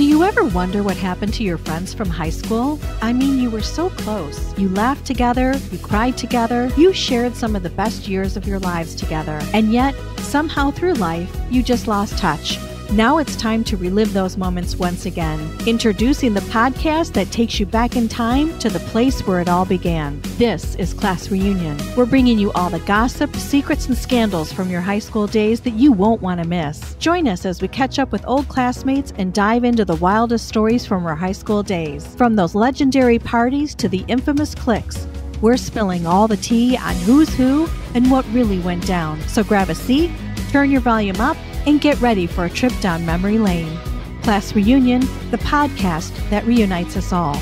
Do you ever wonder what happened to your friends from high school? I mean, you were so close. You laughed together, you cried together, you shared some of the best years of your lives together. And yet, somehow through life, you just lost touch. Now it's time to relive those moments once again. Introducing the podcast that takes you back in time to the place where it all began. This is Class Reunion. We're bringing you all the gossip, secrets, and scandals from your high school days that you won't want to miss. Join us as we catch up with old classmates and dive into the wildest stories from our high school days. From those legendary parties to the infamous cliques, we're spilling all the tea on who's who and what really went down. So grab a seat, turn your volume up, and get ready for a trip down memory lane. Class Reunion, the podcast that reunites us all.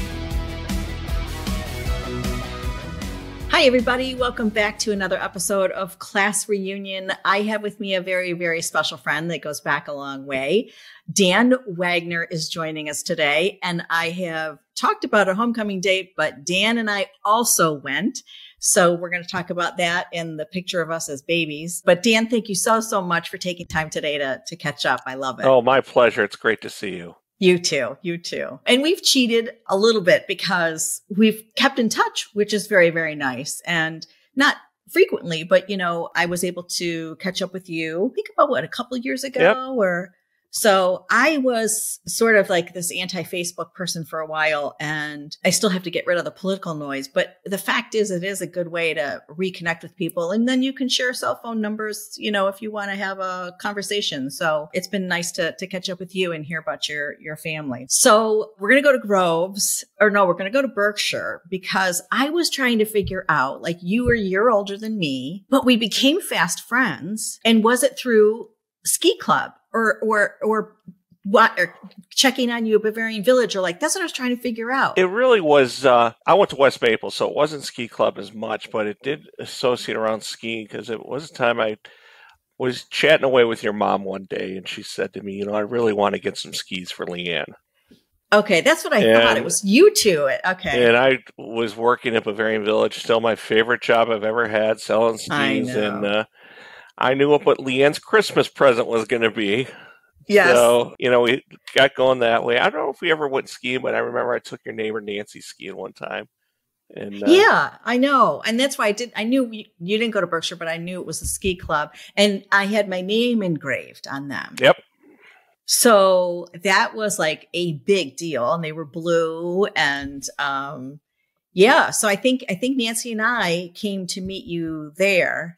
Hi, everybody. Welcome back to another episode of Class Reunion. I have with me a very, very special friend that goes back a long way. Dan Wagner is joining us today, and I have talked about a homecoming date, but Dan and I also went. So we're going to talk about that and the picture of us as babies. But Dan, thank you so much for taking time today to catch up. I love it. Oh, my pleasure. It's great to see you. You too. You too. And we've cheated a little bit because we've kept in touch, which is very, very nice. And not frequently, but, I was able to catch up with you, I think about a couple of years ago. Yep. So I was sort of like this anti-Facebook person for a while, and I still have to get rid of the political noise. But the fact is, it is a good way to reconnect with people. And then you can share cell phone numbers, if you want to have a conversation. So it's been nice to catch up with you and hear about your family. So we're going to go to we're going to go to Berkshire, because I was trying to figure out, like, you were a year older than me, but we became fast friends. And was it through ski club? Or what? Or checking on you at Bavarian Village, or that's what I was trying to figure out. It really was. I went to West Maple, so it wasn't ski club as much, but it did associate around skiing, because it was a time I was chatting away with your mom one day, and she said to me, I really want to get some skis for Leanne. Okay, that's what I thought. It was you two. Okay. And I was working at Bavarian Village, still my favorite job I've ever had, selling skis. I know. And I knew what Leanne's Christmas present was going to be. Yes. So, we got going that way. I don't know if we ever went skiing, but I remember I took your neighbor Nancy skiing one time. And yeah, I know. And that's why I knew you didn't go to Berkshire, but I knew it was a ski club. And I had my name engraved on them. Yep. So that was like a big deal. And they were blue. And yeah, so I think Nancy and I came to meet you there.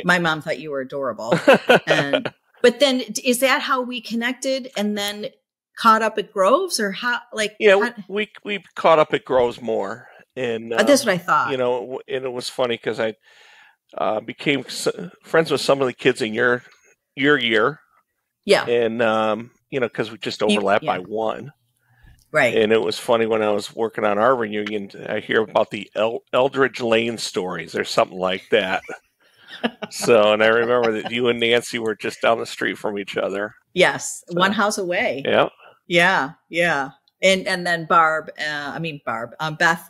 My mom thought you were adorable. But then is that how we connected and then caught up at Groves, or how, we caught up at Groves more. And that's what I thought. And it was funny because I became friends with some of the kids in your year. Yeah. And, because we just overlapped by one. Right. And it was funny when I was working on our reunion, I hear about the Eldridge Lane stories or something like that. So, and I remember that you and Nancy were just down the street from each other. Yes. So, one house away. Yeah. Yeah. Yeah. And then Beth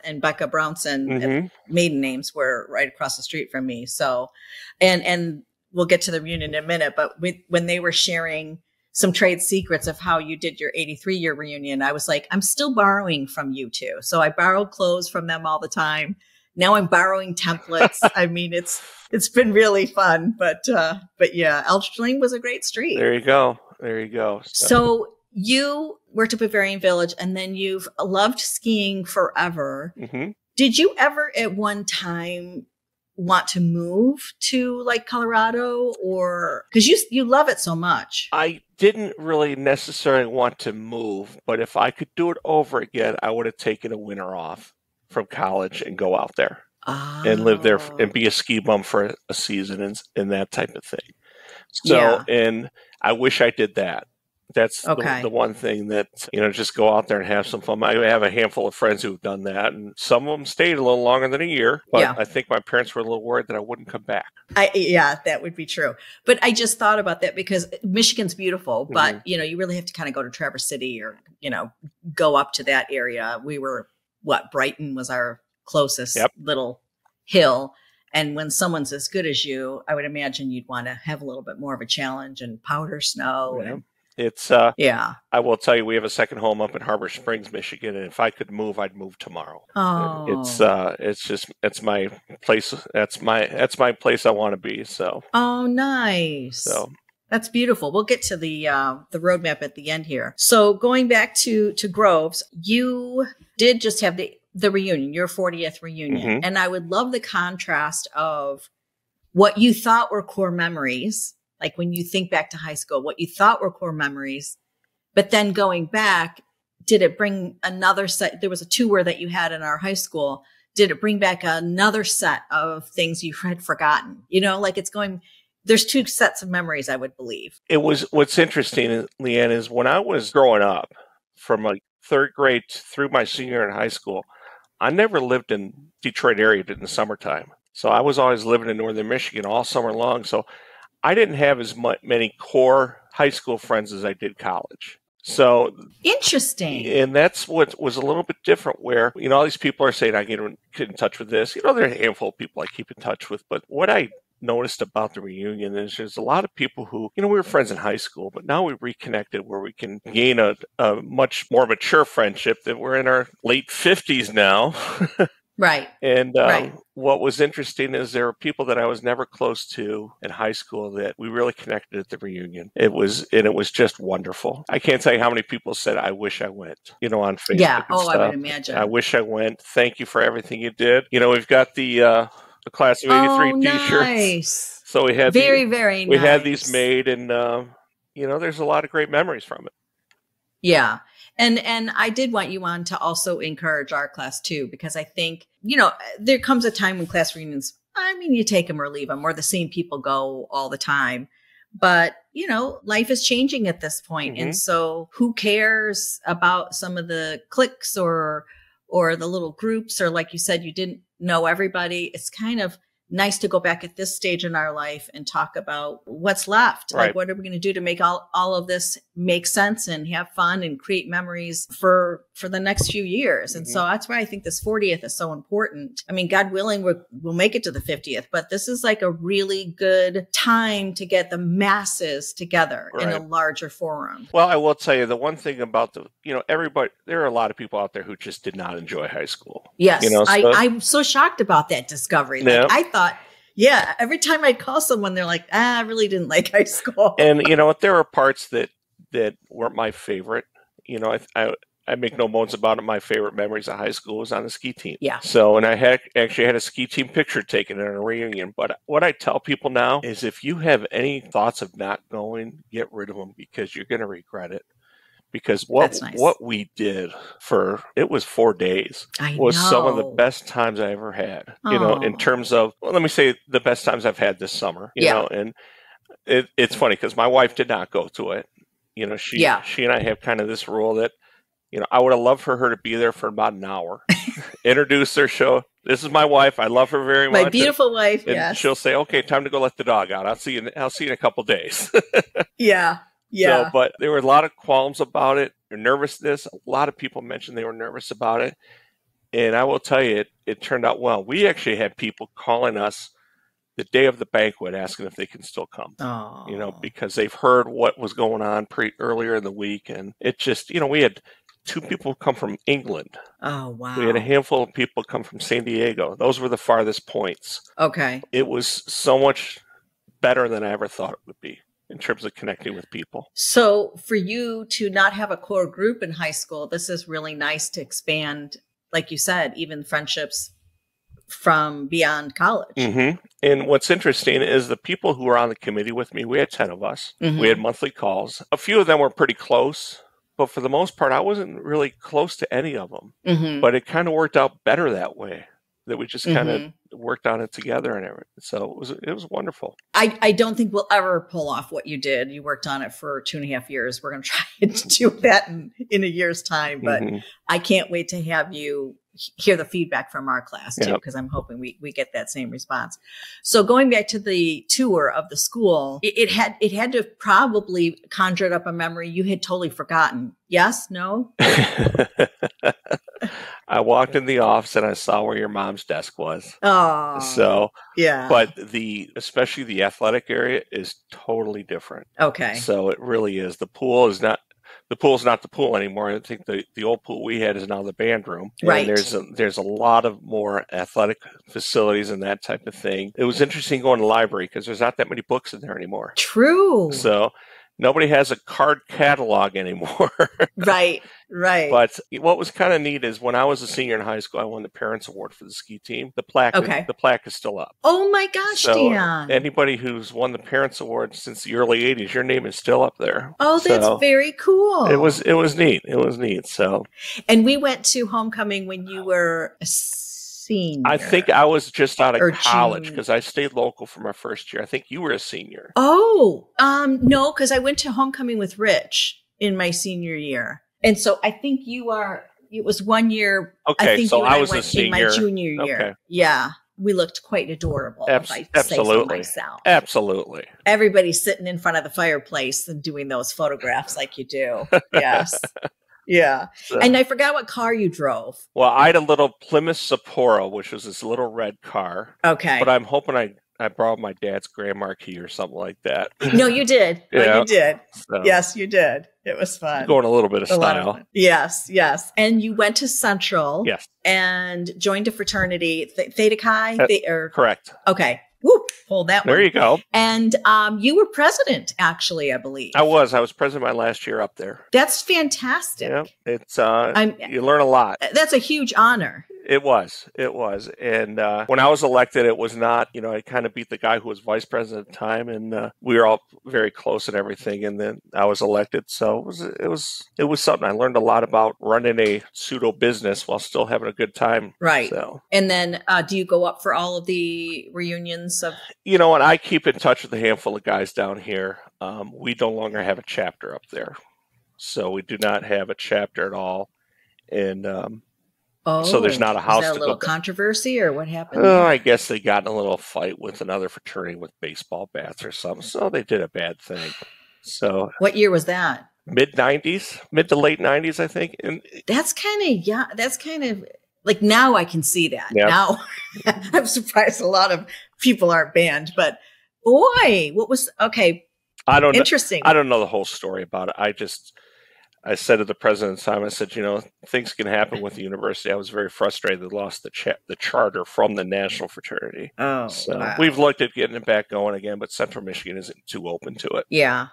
and Becca Brownson, maiden names, were right across the street from me. So, and we'll get to the reunion in a minute, but when they were sharing some trade secrets of how you did your 83 year reunion, I was like, I'm still borrowing from you two. So I borrowed clothes from them all the time. Now I'm borrowing templates. I mean, it's been really fun, but yeah, Eldridge Lane was a great street. There you go. So you worked at Bavarian Village, and then you've loved skiing forever. Mm-hmm. Did you ever at one time want to move to Colorado, or because you love it so much? I didn't really necessarily want to move, but if I could do it over again, I would have taken a winter off from college and go out there and live there and be a ski bum for a season and that type of thing. So, and I wish I did that. That's the one thing that, just go out there and have some fun. I have a handful of friends who've done that, and some of them stayed a little longer than a year, but I think my parents were a little worried that I wouldn't come back. Yeah, that would be true. But I just thought about that because Michigan's beautiful, but, you really have to kind of go to Traverse City or, go up to that area. We were, Brighton was our closest little hill. And when someone's as good as you, I would imagine you'd want to have a little bit more of a challenge and powder snow. Yeah. It's yeah. I will tell you, we have a second home up in Harbor Springs, Michigan, and if I could move, I'd move tomorrow. Oh, it's my place. That's my place I want to be. So. Oh, nice. So. That's beautiful. We'll get to the roadmap at the end here. So going back to Groves, you did just have the reunion, your 40th reunion. Mm-hmm. And I would love the contrast of what you thought were core memories, like when you think back to high school, what you thought were core memories, but then going back, did it bring another set? There was a tour that you had in our high school. Did it bring back another set of things you had forgotten? You know, like there's two sets of memories, I would believe. What's interesting, Leanne, is when I was growing up, from like third grade through my senior year in high school, I never lived in Detroit area in the summertime. So I was always living in northern Michigan all summer long. So I didn't have as many core high school friends as I did college. So interesting. And that's what was a little bit different where, all these people are saying I get in touch with this. There are a handful of people I keep in touch with. But what I noticed about the reunion is there's a lot of people who, we were friends in high school, but now we reconnected where we can gain a much more mature friendship that we're in our late 50s now. Right. And right. What was interesting is there were people that I was never close to in high school that we really connected at the reunion. It was just wonderful. I can't tell you how many people said, I wish I went, on Facebook. Yeah. And stuff. I would imagine. I wish I went. Thank you for everything you did. We've got the class of 83 t-shirts. Nice. So we had very nice. We had these made and, there's a lot of great memories from it. Yeah. And I did want you on to also encourage our class too, because I think, there comes a time when class reunions, you take them or leave them, or the same people go all the time. But, life is changing at this point. Mm-hmm. And so who cares about some of the cliques or the little groups, or like you said, you didn't know everybody. It's kind of nice to go back at this stage in our life and talk about what's left. Right. Like, what are we going to do to make all of this make sense and have fun and create memories for the next few years? And so that's why I think this 40th is so important. God willing, we'll make it to the 50th, but this is like a really good time to get the masses together in a larger forum. Well, I will tell you the one thing about everybody, there are a lot of people out there who just did not enjoy high school. Yes. I'm so shocked about that discovery. Like, I thought, every time I call someone, they're like, I really didn't like high school. And there were parts that weren't my favorite. I make no bones about it. My favorite memories of high school was on the ski team. Yeah. So, and I actually had a ski team picture taken at a reunion. But what I tell people now is if you have any thoughts of not going, get rid of them because you're going to regret it. Because what we did it was 4 days was some of the best times I ever had, in terms of, let me say the best times I've had this summer, you know, and it's funny because my wife did not go to it. She and I have kind of this rule that, I would have loved for her to be there for about an hour, introduce her, show, this is my wife. I love her very much. My beautiful wife. And she'll say, okay, time to go let the dog out. I'll see you in a couple days. Yeah. So, but there were a lot of qualms about it, or nervousness. A lot of people mentioned they were nervous about it. And I will tell you, it turned out well. We actually had people calling us the day of the banquet asking if they can still come, because they've heard what was going on earlier in the week. And it just, we had 2 people come from England. Oh, wow. We had a handful of people come from San Diego. Those were the farthest points. Okay. It was so much better than I ever thought it would be in terms of connecting with people. So for you to not have a core group in high school, this is really nice to expand, like you said, even friendships from beyond college. Mm-hmm. And what's interesting is the people who were on the committee with me, we had 10 of us. Mm-hmm. We had monthly calls. A few of them were pretty close, but for the most part, I wasn't really close to any of them. Mm-hmm. But it kind of worked out better that way, that we just kind of worked on it together and everything. So it was wonderful. I don't think we'll ever pull off what you did. You worked on it for 2.5 years. We're going to try to do that in a year's time, but I can't wait to have you hear the feedback from our class too, because I'm hoping we get that same response. So going back to the tour of the school, it had to have probably conjured up a memory you had totally forgotten. Yes? No? I walked in the office and I saw where your mom's desk was. Oh, So, yeah. but especially the athletic area is totally different. Okay. So it really is. The pool's not the pool anymore. I think the old pool we had is now the band room. Right. And there's a lot of more athletic facilities and that type of thing. It was interesting going to the library because there's not that many books in there anymore. True. So nobody has a card catalog anymore. Right. But what was kind of neat is when I was a senior in high school, I won the Parents Award for the ski team. The plaque is still up. Oh my gosh, so Dan. Anybody who's won the Parents Award since the early 80s, your name is still up there. Oh, that's very cool. It was neat. It was neat. So, and we went to homecoming when you were a senior. I think I was just out of college because I stayed local for my first year. I think you were a senior. Oh, no, because I went to homecoming with Rich in my senior year. And so I think it was 1 year. Okay, I think so I was went a senior in my junior year. Okay. Yeah. We looked quite adorable, if I say so myself. Absolutely. Everybody's sitting in front of the fireplace and doing those photographs like you do. Yes. Yeah. So, and I forgot what car you drove. Well, I had a little Plymouth Sapporo, which was this little red car. Okay. But I'm hoping I borrowed my dad's Grand Marquis or something like that. No, you did. Yeah. Oh, you did. So, yes, you did. It was fun. Going a little bit of style. Yes. And you went to Central. Yes. And joined a fraternity, Theta Chi? Correct. Okay. Woo, hold that one. There you go. And you were president, actually, I believe. I was president my last year up there. That's fantastic. Yeah, it's you learn a lot. That's a huge honor. It was. And when I was elected, it was not, I kind of beat the guy who was vice president at the time, and we were all very close and everything. And then I was elected. So it was something. I learned a lot about running a pseudo business while still having a good time. Right. So. And then do you go up for all of the reunions of? You know what? I keep in touch with a handful of guys down here. We no longer have a chapter up there. So we do not have a chapter at all. And so there's not a house. Was that a little controversy or what happened? Oh, I guess they got in a little fight with another fraternity with baseball bats or something. So they did a bad thing. So what year was that? Mid to late 90s, I think. And that's kind of like now I can see that. Yeah. Now I'm surprised a lot of people aren't banned, but boy, what was okay. Interesting. I don't know the whole story about it. I said to the president at the time, I said, things can happen with the university. I was very frustrated they lost the charter from the national fraternity. Oh, so wow. We've looked at getting it back going again, but Central Michigan isn't too open to it. Yeah.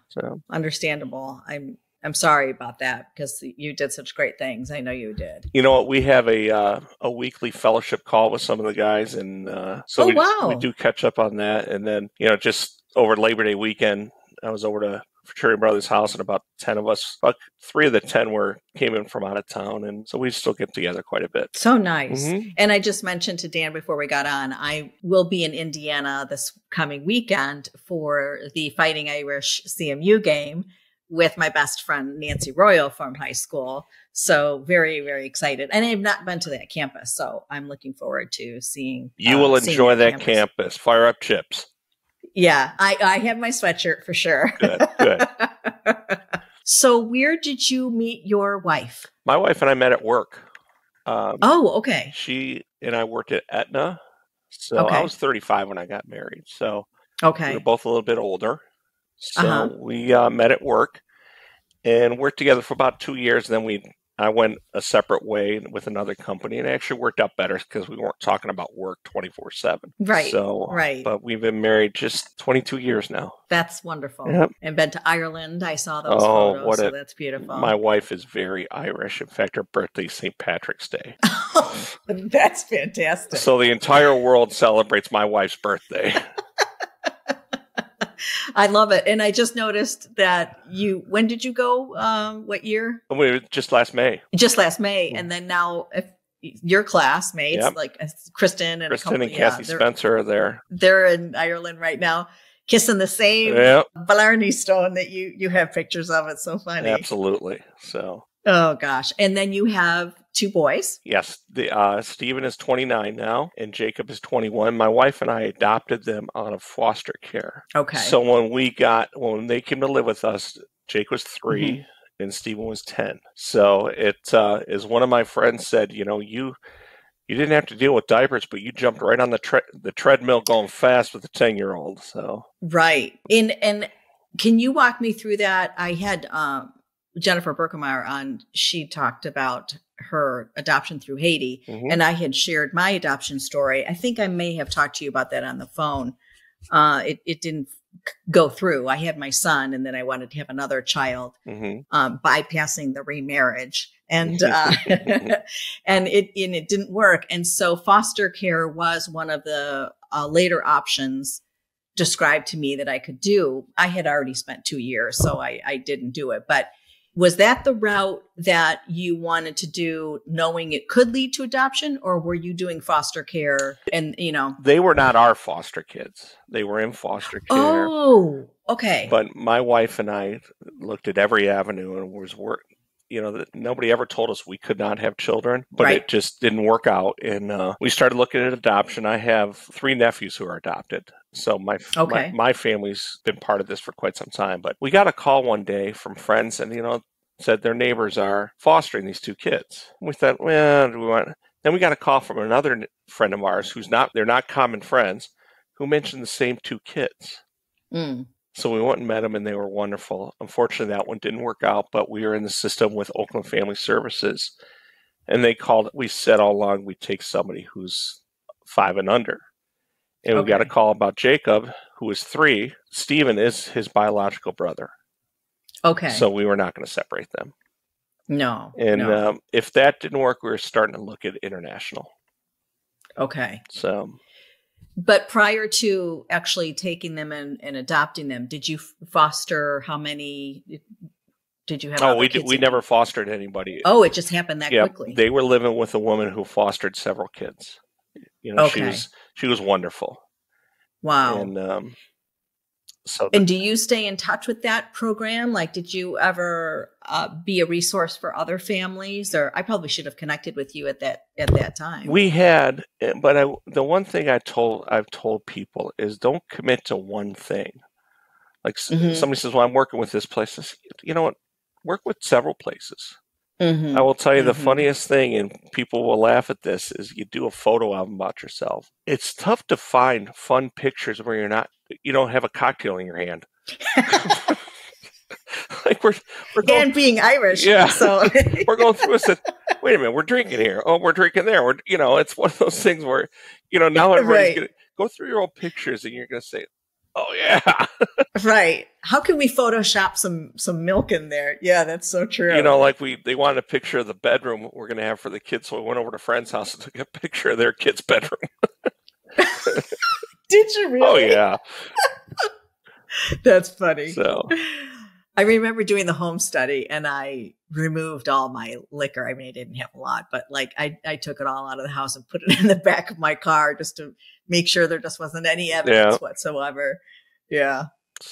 So understandable. I'm sorry about that because you did such great things. I know you did. You know what? We have a weekly fellowship call with some of the guys, and we do catch up on that. And then just over Labor Day weekend, I was over to Fraternity Brothers' house, and about 10 of us, about 3 of the 10 came in from out of town, and so we still get together quite a bit. So nice. Mm-hmm. And I just mentioned to Dan before we got on, I will be in Indiana this coming weekend for the Fighting Irish CMU game with my best friend Nancy Royal from high school. So very, very excited. And I've not been to that campus, so I'm looking forward to seeing. You will enjoy that campus. Fire up chips. Yeah, I have my sweatshirt for sure. Good. So where did you meet your wife? My wife and I met at work. Okay. She and I worked at Aetna. So I was 35 when I got married. So we were both a little bit older. So we met at work and worked together for about 2 years. And then I went a separate way with another company, and it actually worked out better because we weren't talking about work 24/7. Right. So, right. But we've been married just 22 years now. That's wonderful. Yep. And been to Ireland. I saw those photos. So that's beautiful. My wife is very Irish. In fact, her birthday is St. Patrick's Day. That's fantastic. So the entire world celebrates my wife's birthday. I love it. And I just noticed that when did you go? What year? Just last May. Just last May. And then now if your classmates, like Kristen and Kathy Spencer are there. They're in Ireland right now, kissing the same Blarney Stone that you have pictures of. It's so funny. Absolutely. So. Oh, gosh. And then you have 2 boys. Yes. Stephen is 29 now, and Jacob is 21. My wife and I adopted them out of foster care. Okay. So when they came to live with us, Jake was 3, and Stephen was 10. So it as one of my friends said, you didn't have to deal with diapers, but you jumped right on the treadmill going fast with a 10-year-old. So right. And can you walk me through that? I had Jennifer Berkemeyer on. She talked about her adoption through Haiti, and I had shared my adoption story. I think I may have talked to you about that on the phone. It didn't go through. I had my son, and then I wanted to have another child, bypassing the remarriage, and and it didn't work. And so foster care was one of the later options described to me that I could do. I had already spent 2 years, so I didn't do it. But was that the route that you wanted to do, knowing it could lead to adoption, or were you doing foster care? And they were not our foster kids; they were in foster care. Oh, okay. But my wife and I looked at every avenue and was nobody ever told us we could not have children, but it just didn't work out. And we started looking at adoption. I have 3 nephews who are adopted. So my family's been part of this for quite some time. But we got a call one day from friends and, said their neighbors are fostering these 2 kids. And we thought, well, do we want... Then we got a call from another friend of ours they're not common friends, who mentioned the same 2 kids. Mm. So we went and met them, and they were wonderful. Unfortunately, that one didn't work out, but we were in the system with Oakland Family Services, and they called. We said all along we'd take somebody who's 5 and under. And we got a call about Jacob, who was 3. Stephen is his biological brother. Okay. So we were not going to separate them. No. And if that didn't work, we were starting to look at international. Okay. So... But prior to actually taking them and adopting them, did you foster how many? Did you have? Oh, we never fostered anybody. Oh, it just happened that quickly. They were living with a woman who fostered several kids. She was wonderful. Wow. And and do you stay in touch with that program? Like, did you ever be a resource for other families? Or I probably should have connected with you at that time. We had, but the one thing I've told people is don't commit to one thing. Like somebody says, well, I'm working with this place. I say, you know what? Work with several places. I will tell you the funniest thing, and people will laugh at this, is you do a photo album about yourself. It's tough to find fun pictures where you don't have a cocktail in your hand. Like we're going, and being Irish. Yeah. So we're going through and said, wait a minute, we're drinking here. Oh, we're drinking there. It's one of those things where, now everybody's going to go through your old pictures and you're going to say, oh yeah. Right. How can we Photoshop some milk in there? Yeah, that's so true. Like they wanted a picture of the bedroom we're going to have for the kids. So we went over to a friend's house and took a picture of their kid's bedroom. Did you really? Oh yeah. That's funny. So I remember doing the home study and I removed all my liquor. I mean, I didn't have a lot, but I took it all out of the house and put it in the back of my car just to make sure there just wasn't any evidence whatsoever. Yeah.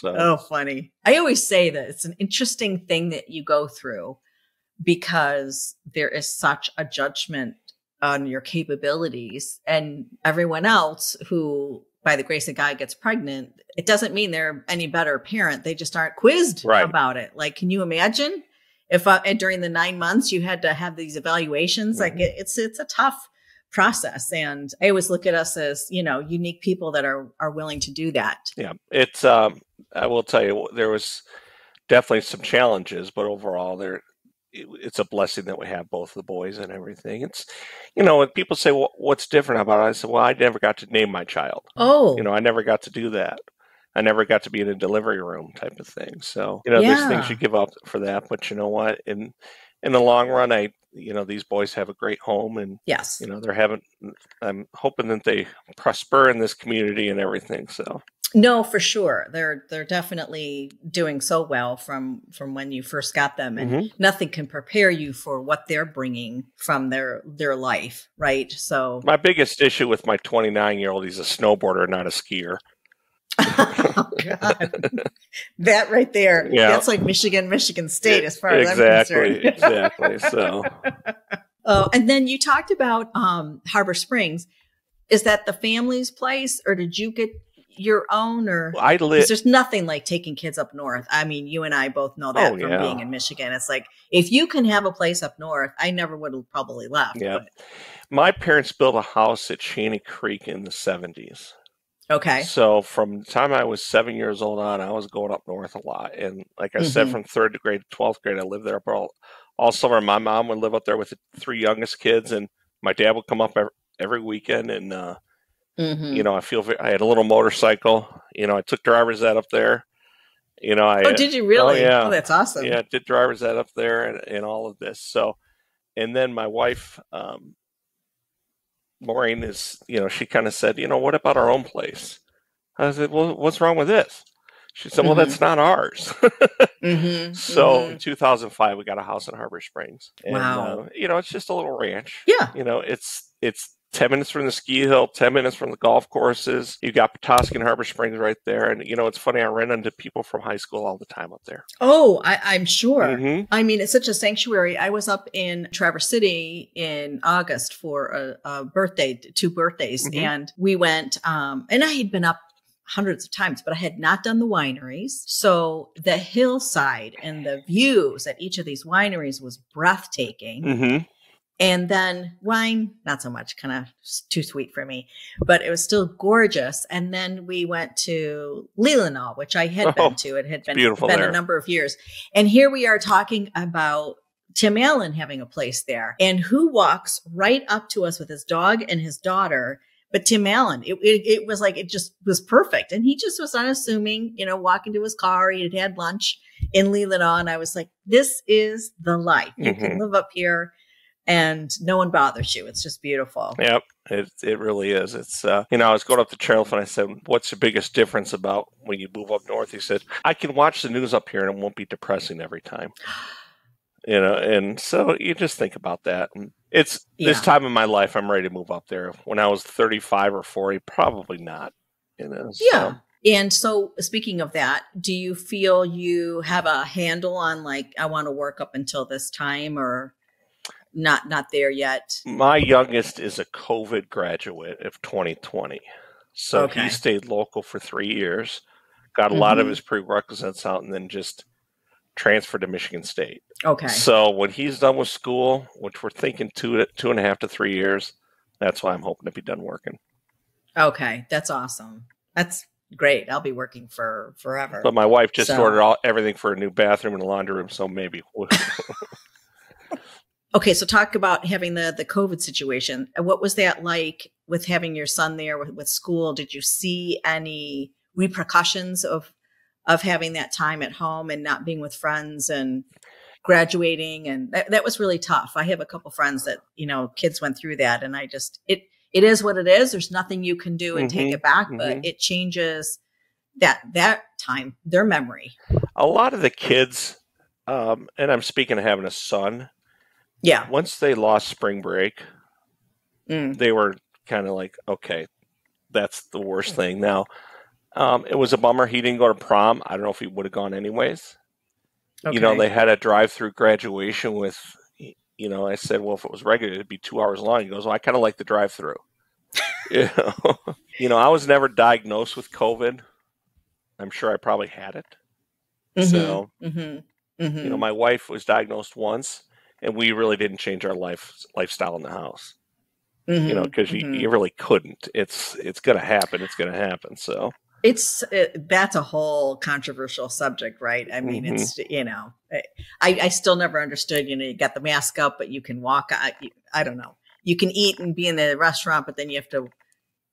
Oh, funny. I always say that it's an interesting thing that you go through because there is such a judgment on your capabilities, and everyone else who, by the grace of God, gets pregnant, it doesn't mean they're any better parent. They just aren't quizzed about it. Like, can you imagine if during the 9 months you had to have these evaluations? Like it's a tough process. And I always look at us as, unique people that are willing to do that. Yeah. It's, I will tell you, there was definitely some challenges, but overall it's a blessing that we have both the boys and everything. It's, when people say, well, what's different about it? I said, well, I never got to name my child. Oh, I never got to do that. I never got to be in a delivery room type of thing. So, there's things you give up for that, but you know what? In the long run, these boys have a great home, and yes, I'm hoping that they prosper in this community and everything. So. No, for sure. They're definitely doing so well from when you first got them, and nothing can prepare you for what they're bringing from their life, right? So my biggest issue with my 29-year-old, he's a snowboarder, not a skier. Oh God, that right there. Yeah. That's like Michigan State, as far as I'm concerned. Exactly. So. And then you talked about Harbor Springs. Is that the family's place, or did you get your own, or I live. There's nothing like taking kids up north. I mean, you and I both know that from being in Michigan. It's like, if you can have a place up north, I never would have probably left. Yeah. But. My parents built a house at Cheney Creek in the 70s. Okay. So from the time I was 7 years old on, I was going up north a lot. And like I said, from 3rd grade to 12th grade, I lived there all summer. My mom would live up there with the 3 youngest kids, and my dad would come up every weekend. And, you know, I had a little motorcycle. You know, I took driver's ed up there. You know, did you really? Oh, yeah. Oh, that's awesome. Yeah, I did driver's ed up there and all of this. So, and then my wife, Maureen, is, you know, she kind of said, you know, what about our own place? I said, well, what's wrong with this? She said, well, that's not ours. So in 2005, we got a house in Harbor Springs. And, wow. You know, it's just a little ranch. Yeah. You know, it's 10 minutes from the ski hill, 10 minutes from the golf courses. You got Petoskey and Harbor Springs right there. And, you know, it's funny, I ran into people from high school all the time up there. Oh, I'm sure. I mean, it's such a sanctuary. I was up in Traverse City in August for a birthday, 2 birthdays. And we went, and I had been up hundreds of times, but I had not done the wineries. So the hillside and the views at each of these wineries was breathtaking. And then wine, not so much, kind of too sweet for me, but it was still gorgeous. And then we went to Leelanau, which I had been to. It had been a number of years. And here we are talking about Tim Allen having a place there. And who walks right up to us with his dog and his daughter, but Tim Allen. It was like, it just was perfect. And he just was unassuming, you know, walking to his car. He had lunch in Leelanau. And I was like, this is the life. You can live up here and no one bothers you. It's just beautiful. Yep, it really is. It's, you know, I was going up to Charles and I said, what's the biggest difference about when you move up north? He said, I can watch the news up here and it won't be depressing every time. You know, and so you just think about that. And it's this time in my life, I'm ready to move up there. When I was 35 or 40, probably not. You know, yeah. And so speaking of that, do you feel you have a handle on, like, I want to work up until this time, or not there yet? My youngest is a COVID graduate of 2020. So he stayed local for 3 years, got a lot of his prerequisites out, and then just transferred to Michigan State. Okay. So when he's done with school, which we're thinking 2.5 to 3 years, that's why I'm hoping to be done working. Okay. That's awesome. That's great. I'll be working for forever. But my wife just ordered everything for a new bathroom and a laundry room, so maybe. Okay, so talk about having the COVID situation. What was that like with having your son there with school? Did you see any repercussions of having that time at home and not being with friends and graduating? And that was really tough. I have a couple friends that, you know, kids went through that, and I just, it is what it is. There's nothing you can do and take it back, but it changes that time, their memory. A lot of the kids, and I'm speaking of having a son. Yeah. Once they lost spring break, they were kind of like, okay, that's the worst thing. Now, it was a bummer he didn't go to prom. I don't know if he would have gone anyways. Okay. You know, they had a drive-through graduation with, you know, I said, well, if it was regular, it'd be 2 hours long. He goes, well, I kind of like the drive-through. You know, I was never diagnosed with COVID. I'm sure I probably had it. So, you know, my wife was diagnosed once. And we really didn't change our lifestyle in the house, you know, because you really couldn't. It's going to happen. It's going to happen. So that's a whole controversial subject, right? I mean, it's, you know, I still never understood, you know, you got the mask up, but you can walk. I don't know. You can eat and be in the restaurant, but then you have to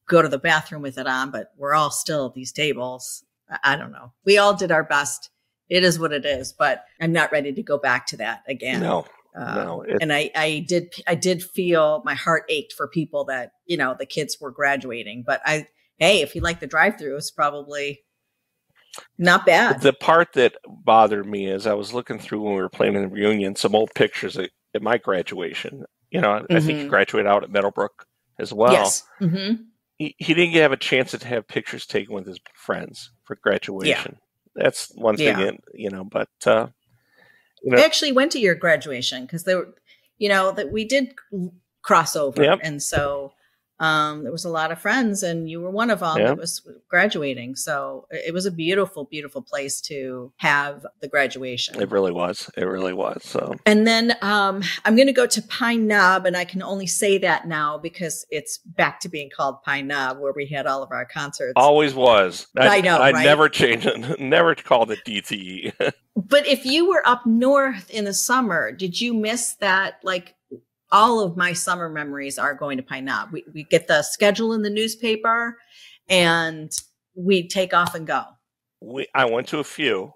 go to the bathroom with it on. But we're all still at these tables. I don't know. We all did our best. It is what it is, but I'm not ready to go back to that again. No. And I did feel my heart ached for people that, you know, the kids were graduating, but if you like the drive-through, it's probably not bad. The part that bothered me is I was looking through when we were playing in the reunion, some old pictures at my graduation. You know, I think he graduated out at Meadowbrook as well. Yes. He didn't have a chance to have pictures taken with his friends for graduation. Yeah. That's one thing, you know, but, you know, I actually went to your graduation because there were, you know, that we did cross over. Yep. And so there was a lot of friends, and you were one of them that was graduating. So it was a beautiful, beautiful place to have the graduation. It really was. It really was. So, and then I'm going to go to Pine Knob, and I can only say that now because it's back to being called Pine Knob, where we had all of our concerts. Always was. I know. I right? never changed it. Never called it DTE. But if you were up north in the summer, did you miss that? Like, all of my summer memories are going to Pine Knob. We get the schedule in the newspaper, and we take off and go. I went to a few.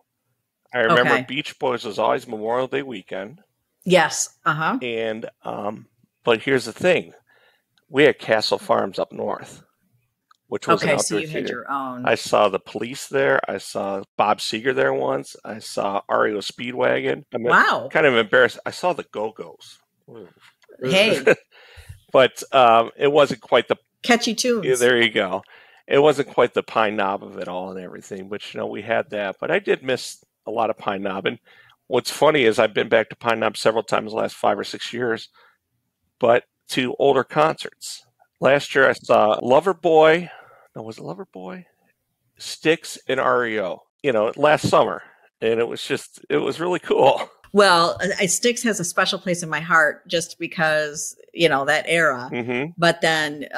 I remember Beach Boys was always Memorial Day weekend. Yes. And but here's the thing: we had Castle Farms up north, which was an outdoor so you theater. had your own. I saw the Police there. I saw Bob Seger there once. I saw REO Speedwagon. Wow. Kind of embarrassed. I saw the Go-Go's. Hey. But it wasn't quite the catchy tunes. Yeah, there you go. It wasn't quite the Pine Knob of it all and everything, but we had that. But I did miss a lot of Pine Knob. And what's funny is I've been back to Pine Knob several times the last 5 or 6 years, but to older concerts. Last year I saw Loverboy. No, was it Loverboy? Styx and REO. Last summer, and it was really cool. Well, Styx has a special place in my heart just because, that era. Mm-hmm. But then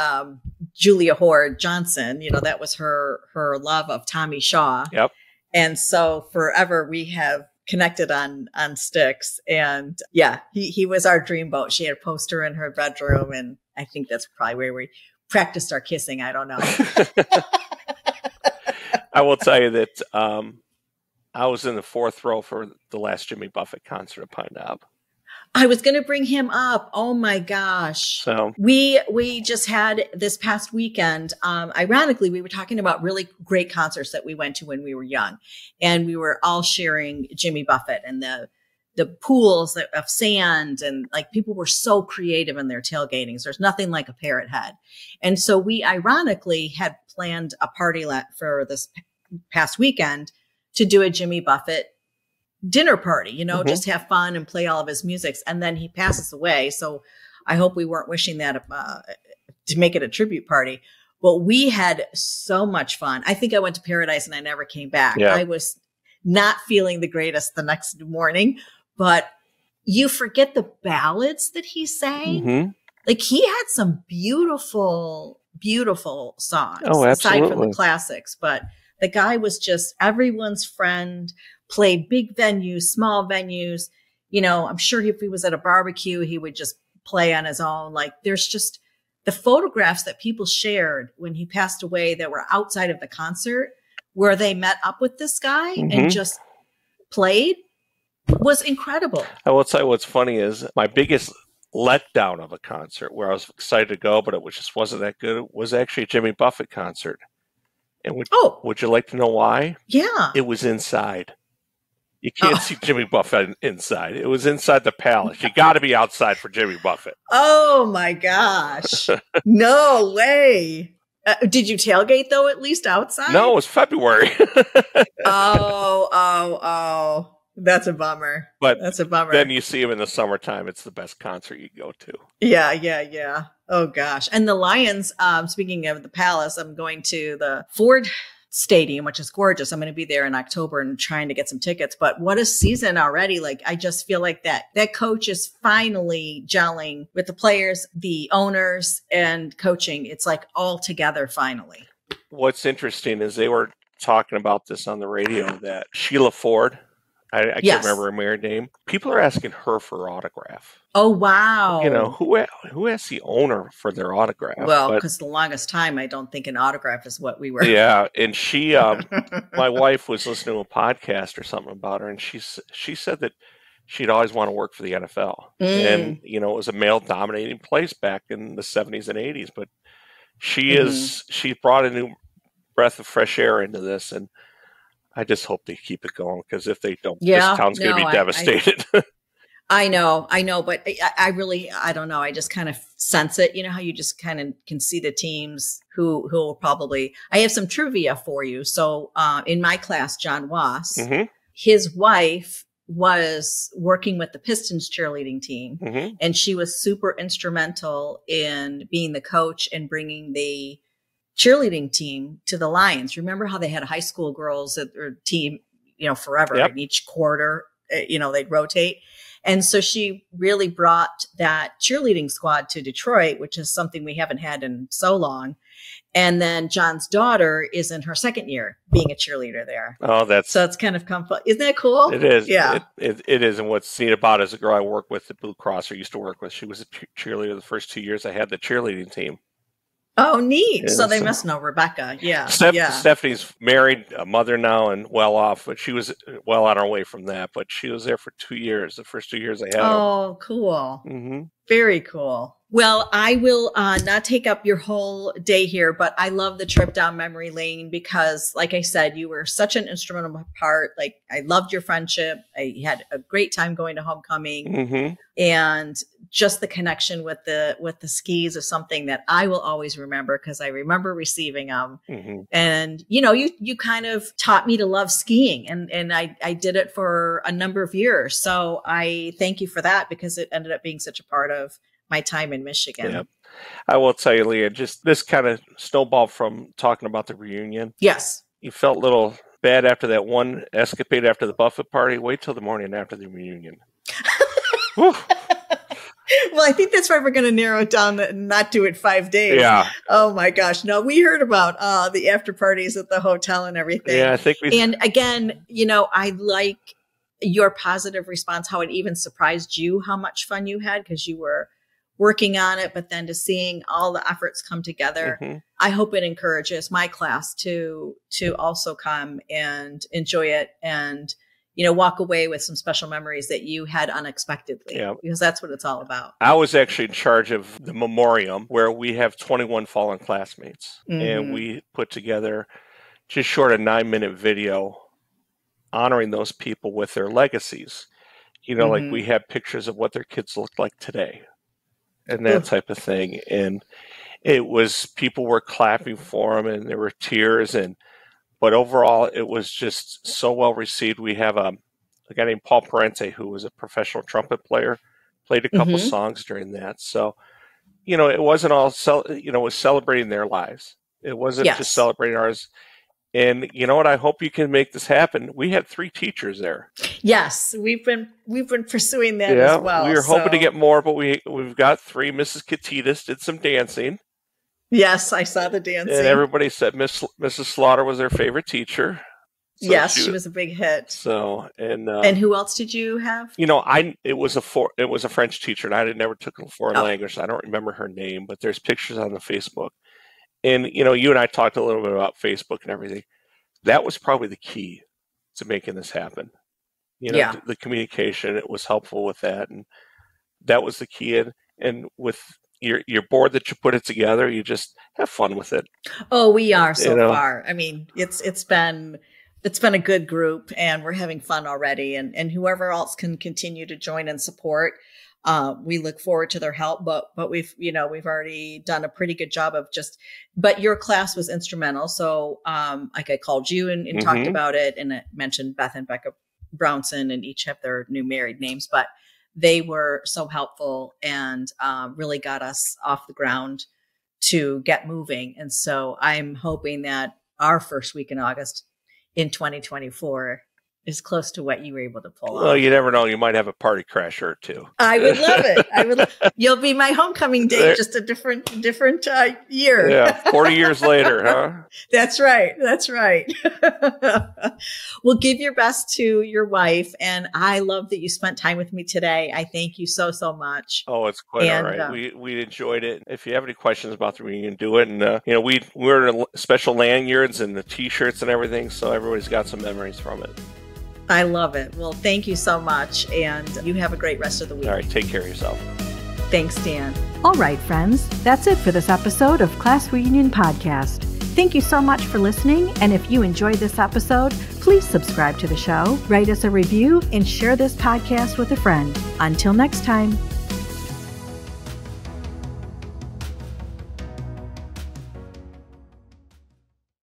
Julia Hord Johnson, that was her love of Tommy Shaw. Yep. And so forever we have connected on Styx. And yeah, he was our dreamboat. She had a poster in her bedroom. And I think that's probably where we practiced our kissing. I don't know. I will tell you that I was in the 4th row for the last Jimmy Buffett concert at Pine Knob. I was going to bring him up. Oh my gosh. So we just had this past weekend. Ironically, we were talking about really great concerts that we went to when we were young, and we were all sharing Jimmy Buffett and the pools of sand, and like people were so creative in their tailgatings. There's nothing like a Parrot Head. And so we ironically had planned a party for this past weekend to do a Jimmy Buffett dinner party, Mm-hmm. just have fun and play all of his musics. And then he passes away. So I hope we weren't wishing that to make it a tribute party. But we had so much fun. I think I went to Paradise and I never came back. Yeah. I was not feeling the greatest the next morning, but you forget the ballads that he sang. Mm-hmm. Like he had some beautiful, beautiful songs. Oh, absolutely. Aside from the classics, but the guy was just everyone's friend, played big venues, small venues. I'm sure if he was at a barbecue, he would just play on his own. Like there's just the photographs that people shared when he passed away that were outside of the concert where they met up with this guy Mm-hmm. and just played was incredible. I will tell you what's funny is my biggest letdown of a concert where I was excited to go, but it just wasn't that good, was actually a Jimmy Buffett concert. And would you like to know why? Yeah. It was inside. You can't see Jimmy Buffett inside. It was inside the Palace. You got to be outside for Jimmy Buffett. Oh my gosh. No way. Did you tailgate though, at least outside? No, it was February. Oh. That's a bummer. But that's a bummer. Then you see him in the summertime. It's the best concert you go to. Yeah. Oh gosh. And the Lions, speaking of the Palace, I'm going to the Ford Stadium, which is gorgeous. I'm going to be there in October and trying to get some tickets. But what a season already. Like, I just feel like that coach is finally gelling with the players, the owners, and coaching. It's like all together finally. What's interesting is they were talking about this on the radio that Sheila Ford, I can't remember her married name. People are asking her for her autograph. Oh, wow. Who asks the owner for their autograph? Well, because the longest time, I don't think an autograph is what we were. Yeah. And she, my wife was listening to a podcast or something about her, and she said that she'd always want to work for the NFL. And, it was a male dominating place back in the 70s and 80s. But she brought a new breath of fresh air into this. And I just hope they keep it going, because if they don't, this town's going to be devastated. I know, but I don't know. I just kind of sense it. You know how you just kind of can see the teams who will probably. I have some trivia for you. So in my class, John Wass, his wife was working with the Pistons cheerleading team, and she was super instrumental in being the coach and bringing the cheerleading team to the Lions. Remember how they had high school girls at their team, forever. In each quarter, they'd rotate. And so she really brought that cheerleading squad to Detroit, which is something we haven't had in so long. And then John's daughter is in her second year being a cheerleader there. Oh, so it's kind of isn't that cool? It is. Yeah, it is. And what's neat about it is a girl I work with at Blue Cross or used to work with. She was a cheerleader the first 2 years I had the cheerleading team. Oh, neat. So they must know Rebecca. Yeah. Stephanie's married, a mother now, and well off, but she was well on her way from that. But she was there for 2 years, the first 2 years I had her. Oh, cool. Very cool. Well, I will not take up your whole day here, but I love the trip down memory lane because, like I said, you were such an instrumental part. Like, I loved your friendship. I had a great time going to homecoming, and just the connection with the skis is something that I will always remember because I remember receiving them. And you kind of taught me to love skiing, and I did it for a number of years. So I thank you for that because it ended up being such a part of my time in Michigan. Yeah. I will tell you, Leah, just this kind of snowballed from talking about the reunion. Yes. You felt a little bad after that one escapade after the Buffett party. Wait till the morning after the reunion. Well, I think that's why we're going to narrow it down and not do it 5 days. Yeah. Oh my gosh. No, we heard about the after parties at the hotel and everything. Yeah, I think And again, I like your positive response, how it even surprised you how much fun you had because you were working on it, but then to seeing all the efforts come together, I hope it encourages my class to also come and enjoy it and, walk away with some special memories that you had unexpectedly, because that's what it's all about. I was actually in charge of the memoriam where we have 21 fallen classmates, and we put together just short of 9-minute video honoring those people with their legacies. Like we have pictures of what their kids look like today. And that type of thing. And it was, people were clapping for him and there were tears. But overall, it was just so well received. We have a guy named Paul Parente, who was a professional trumpet player, played a couple songs during that. So, it wasn't all, it was celebrating their lives. It wasn't just celebrating ours. And you know what? I hope you can make this happen. We had 3 teachers there. Yes, we've been pursuing that as well. We were hoping to get more, but we've got 3. Mrs. Katitas did some dancing. Yes, I saw the dancing. And everybody said Mrs. Slaughter was their favorite teacher. So yes, she was a big hit. So and who else did you have? It was a French teacher, and I had never took a foreign language. So I don't remember her name, but there's pictures on the Facebook. And, you and I talked a little bit about Facebook and everything. That was probably the key to making this happen. The communication, it was helpful with that. And that was the key. And with your board that you put it together, you just have fun with it. Oh, we are so far. I mean, it's been a good group and we're having fun already. And whoever else can continue to join and support, we look forward to their help, but we've already done a pretty good job of but your class was instrumental. So, like I called you and talked about it and it mentioned Beth and Becca Brownson and each have their new married names, but they were so helpful and, really got us off the ground to get moving. And so I'm hoping that our first week in August in 2024 is close to what you were able to pull off. Well, you never know. You might have a party crasher or two. I would love it. You'll be my homecoming date, just a different year. Yeah, 40 years later, huh? That's right. Well, give your best to your wife. And I love that you spent time with me today. I thank you so, so much. Oh, it's quite all right. We enjoyed it. If you have any questions about the reunion, do it. And, we're in special lanyards and the T-shirts and everything. So everybody's got some memories from it. I love it. Well, thank you so much. And you have a great rest of the week. All right. Take care of yourself. Thanks, Dan. All right, friends. That's it for this episode of Class Reunion Podcast. Thank you so much for listening. And if you enjoyed this episode, please subscribe to the show, write us a review, and share this podcast with a friend. Until next time.